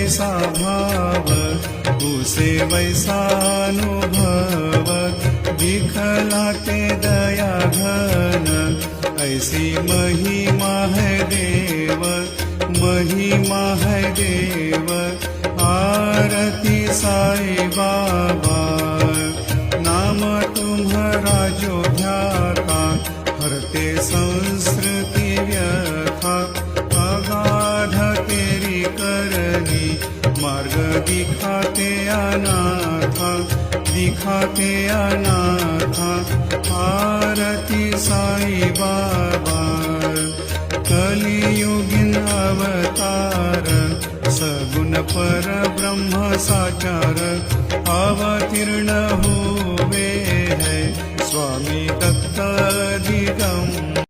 जैसा भाव उसे वैसा अनुभव, दिखला ते दया घन ऐसी महिमा है देव, महिमा है देव। आरती साई बाबा, नाम तुम्हारा जो ध्याता, हरते संस्कृति व्यथा। अगाध तेरी करनी, मार्ग दिखाते अनाथा, दिखाते अनाथा। आरती साई बाबा, कलियुगीन अवतार, सगुण पर ब्रह्म साचार, अवतीर्ण हुए है स्वामी दत्त दिगंबर।